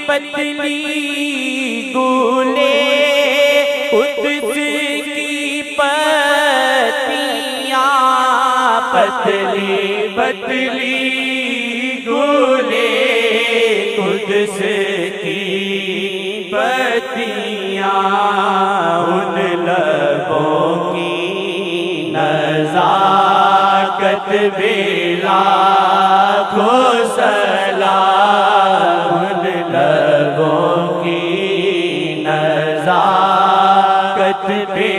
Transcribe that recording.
پتلی گولے قدس کی پتیاں، پتلی پتلی گولے قدس کی پتیاں، ان لبوں کی نزاکت بے لاکھوں سلام، ان لبوں کی نزاکت بے